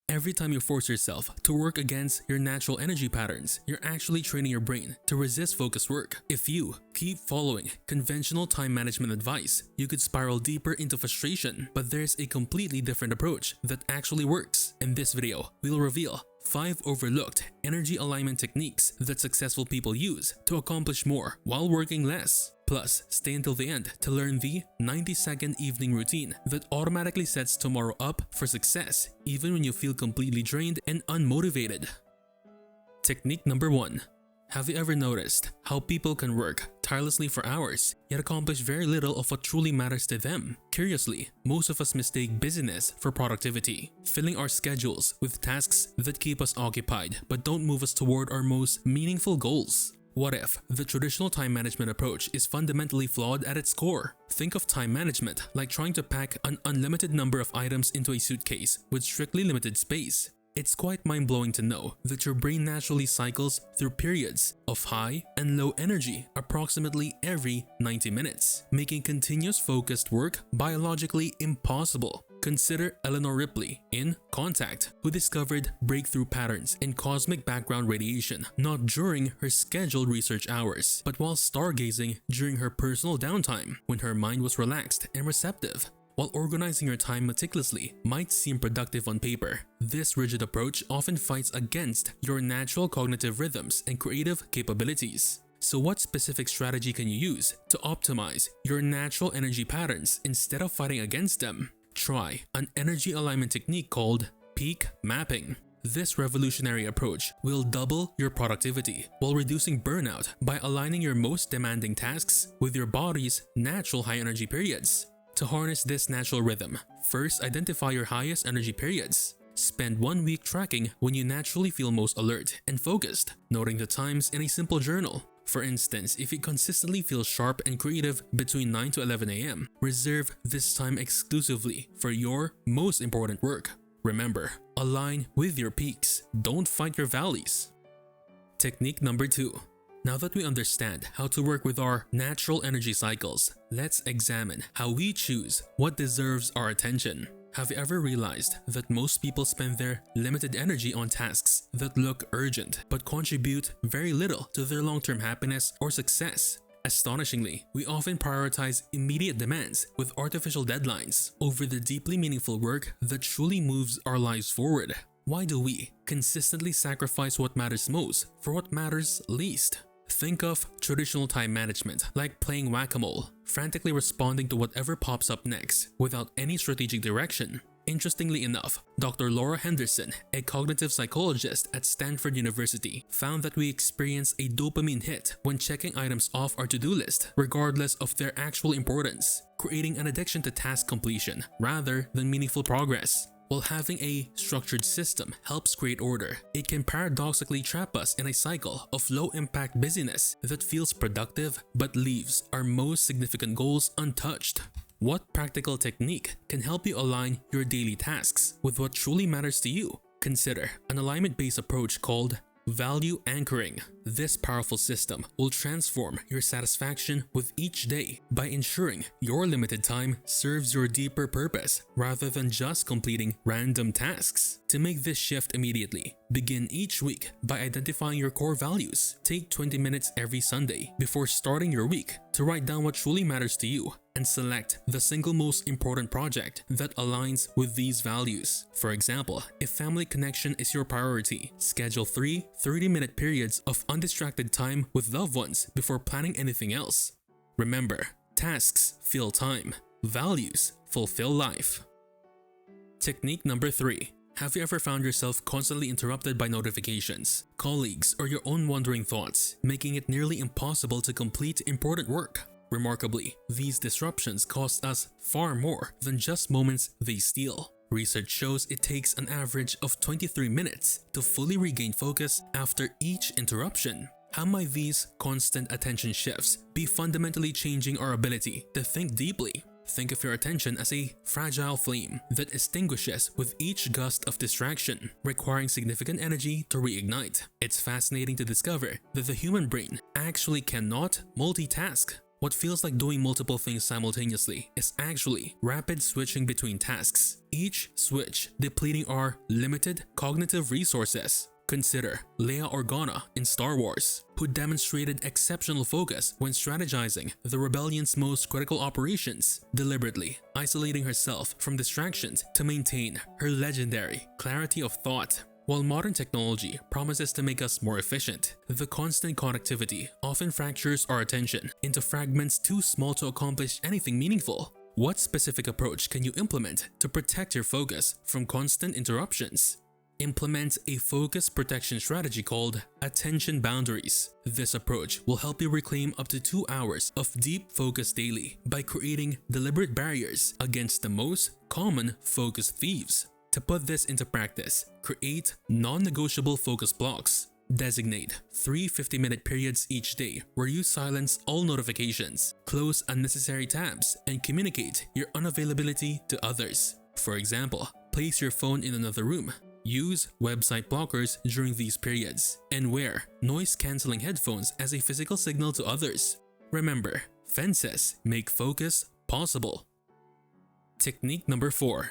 Every time you force yourself to work against your natural energy patterns, you're actually training your brain to resist focused work. If you keep following conventional time management advice, you could spiral deeper into frustration. But there's a completely different approach that actually works. In this video, we'll reveal 5 overlooked energy alignment techniques that successful people use to accomplish more while working less. Plus, stay until the end to learn the 90-second evening routine that automatically sets tomorrow up for success even when you feel completely drained and unmotivated. Technique number 1. Have you ever noticed how people can work tirelessly for hours, yet accomplish very little of what truly matters to them? Curiously, most of us mistake busyness for productivity, filling our schedules with tasks that keep us occupied but don't move us toward our most meaningful goals. What if the traditional time management approach is fundamentally flawed at its core? Think of time management like trying to pack an unlimited number of items into a suitcase with strictly limited space. It's quite mind-blowing to know that your brain naturally cycles through periods of high and low energy approximately every 90 minutes, making continuous focused work biologically impossible. Consider Eleanor Ripley in Contact, who discovered breakthrough patterns in cosmic background radiation not during her scheduled research hours, but while stargazing during her personal downtime when her mind was relaxed and receptive. While organizing your time meticulously might seem productive on paper, this rigid approach often fights against your natural cognitive rhythms and creative capabilities. So what specific strategy can you use to optimize your natural energy patterns instead of fighting against them? Try an energy alignment technique called peak mapping. This revolutionary approach will double your productivity while reducing burnout by aligning your most demanding tasks with your body's natural high energy periods. To harness this natural rhythm, first identify your highest energy periods. Spend 1 week tracking when you naturally feel most alert and focused, noting the times in a simple journal. For instance, if you consistently feel sharp and creative between 9 to 11 a.m., reserve this time exclusively for your most important work. Remember, align with your peaks, don't fight your valleys. Technique number 2. Now that we understand how to work with our natural energy cycles, let's examine how we choose what deserves our attention. Have you ever realized that most people spend their limited energy on tasks that look urgent but contribute very little to their long-term happiness or success? Astonishingly, we often prioritize immediate demands with artificial deadlines over the deeply meaningful work that truly moves our lives forward. Why do we consistently sacrifice what matters most for what matters least? Think of traditional time management like playing whack-a-mole, frantically responding to whatever pops up next without any strategic direction. Interestingly enough, Dr. Laura Henderson, a cognitive psychologist at Stanford University, found that we experience a dopamine hit when checking items off our to-do list, regardless of their actual importance, creating an addiction to task completion rather than meaningful progress. While having a structured system helps create order, it can paradoxically trap us in a cycle of low-impact busyness that feels productive but leaves our most significant goals untouched. What practical technique can help you align your daily tasks with what truly matters to you? Consider an alignment-based approach called value anchoring. This powerful system will transform your satisfaction with each day by ensuring your limited time serves your deeper purpose rather than just completing random tasks. To make this shift immediately, begin each week by identifying your core values. Take 20 minutes every Sunday before starting your week to write down what truly matters to you and select the single most important project that aligns with these values. For example, if family connection is your priority, schedule 3 30-minute periods of undistracted time with loved ones before planning anything else. Remember, tasks fill time, values fulfill life. Technique number 3. Have you ever found yourself constantly interrupted by notifications, colleagues, or your own wandering thoughts, making it nearly impossible to complete important work? Remarkably, these disruptions cost us far more than just moments they steal. Research shows it takes an average of 23 minutes to fully regain focus after each interruption. How might these constant attention shifts be fundamentally changing our ability to think deeply? Think of your attention as a fragile flame that extinguishes with each gust of distraction, requiring significant energy to reignite. It's fascinating to discover that the human brain actually cannot multitask. What feels like doing multiple things simultaneously is actually rapid switching between tasks, each switch depleting our limited cognitive resources. Consider Leia Organa in Star Wars, who demonstrated exceptional focus when strategizing the rebellion's most critical operations, deliberately isolating herself from distractions to maintain her legendary clarity of thought. While modern technology promises to make us more efficient, the constant connectivity often fractures our attention into fragments too small to accomplish anything meaningful. What specific approach can you implement to protect your focus from constant interruptions? Implement a focus protection strategy called attention boundaries. This approach will help you reclaim up to 2 hours of deep focus daily by creating deliberate barriers against the most common focus thieves. To put this into practice, create non-negotiable focus blocks. Designate 3 50-minute periods each day where you silence all notifications, close unnecessary tabs, and communicate your unavailability to others. For example, place your phone in another room. Use website blockers during these periods, and wear noise-canceling headphones as a physical signal to others. Remember, fences make focus possible. Technique number 4.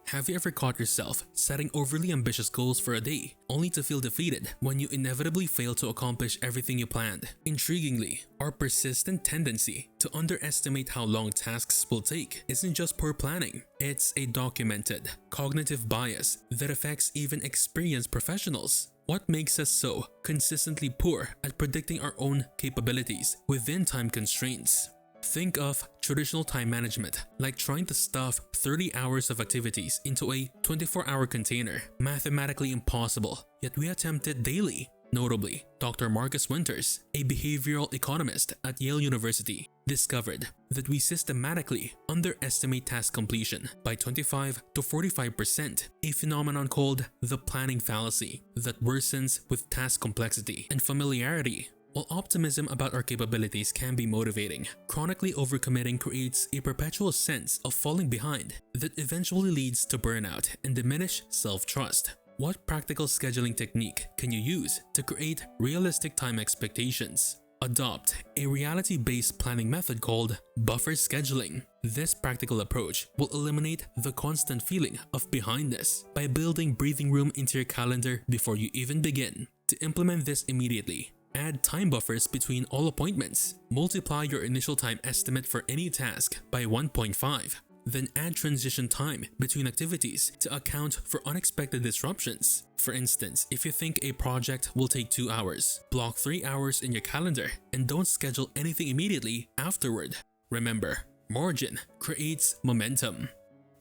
Have you ever caught yourself setting overly ambitious goals for a day, only to feel defeated when you inevitably fail to accomplish everything you planned? Intriguingly, our persistent tendency to underestimate how long tasks will take isn't just poor planning, it's a documented cognitive bias that affects even experienced professionals. What makes us so consistently poor at predicting our own capabilities within time constraints? Think of traditional time management like trying to stuff 30 hours of activities into a 24-hour container. Mathematically impossible, yet we attempt it daily. Notably, Dr. Marcus Winters, a behavioral economist at Yale University, discovered that we systematically underestimate task completion by 25 to 45%, a phenomenon called the planning fallacy that worsens with task complexity and familiarity. While optimism about our capabilities can be motivating, chronically overcommitting creates a perpetual sense of falling behind that eventually leads to burnout and diminished self-trust. What practical scheduling technique can you use to create realistic time expectations? Adopt a reality-based planning method called buffer scheduling. This practical approach will eliminate the constant feeling of behindness by building breathing room into your calendar before you even begin. To implement this immediately, add time buffers between all appointments. Multiply your initial time estimate for any task by 1.5. Then add transition time between activities to account for unexpected disruptions. For instance, if you think a project will take 2 hours, block 3 hours in your calendar and don't schedule anything immediately afterward. Remember, margin creates momentum.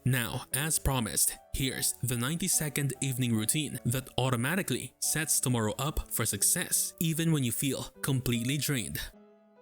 Now, as promised, here's the 90-second evening routine that automatically sets tomorrow up for success, even when you feel completely drained.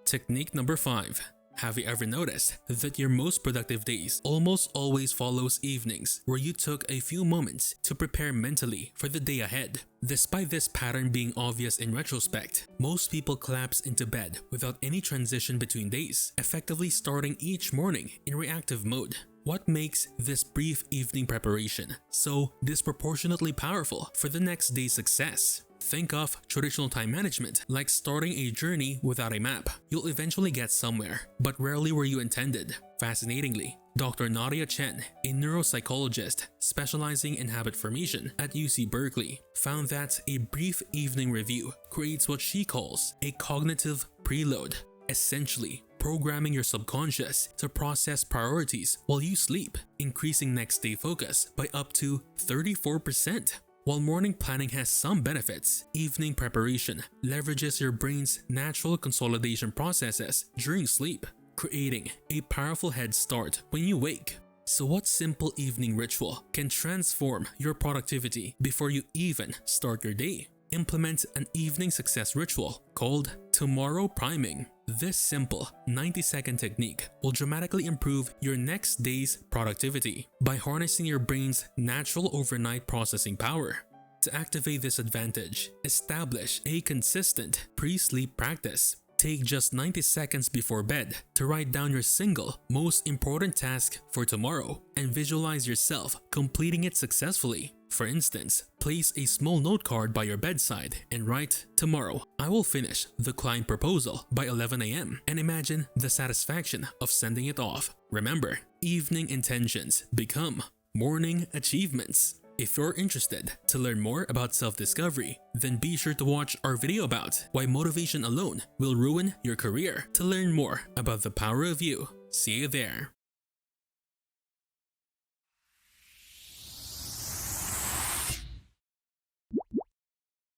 Technique number 5. Have you ever noticed that your most productive days almost always follows evenings where you took a few moments to prepare mentally for the day ahead? Despite this pattern being obvious in retrospect, most people collapse into bed without any transition between days, effectively starting each morning in reactive mode. What makes this brief evening preparation so disproportionately powerful for the next day's success? Think of traditional time management like starting a journey without a map. You'll eventually get somewhere, but rarely where you intended. Fascinatingly, Dr. Nadia Chen, a neuropsychologist specializing in habit formation at UC Berkeley, found that a brief evening review creates what she calls a cognitive preload, essentially programming your subconscious to process priorities while you sleep, increasing next day focus by up to 34%. While morning planning has some benefits, evening preparation leverages your brain's natural consolidation processes during sleep, creating a powerful head start when you wake. So what simple evening ritual can transform your productivity before you even start your day? Implement an evening success ritual called tomorrow priming. This simple 90-second technique will dramatically improve your next day's productivity by harnessing your brain's natural overnight processing power. To activate this advantage, establish a consistent pre-sleep practice. Take just 90 seconds before bed to write down your single most important task for tomorrow and visualize yourself completing it successfully. For instance, place a small note card by your bedside and write, "Tomorrow, I will finish the client proposal by 11 a.m. and imagine the satisfaction of sending it off. Remember, evening intentions become morning achievements. If you're interested to learn more about self-discovery, then be sure to watch our video about why motivation alone will ruin your career to learn more about the power of you. See you there.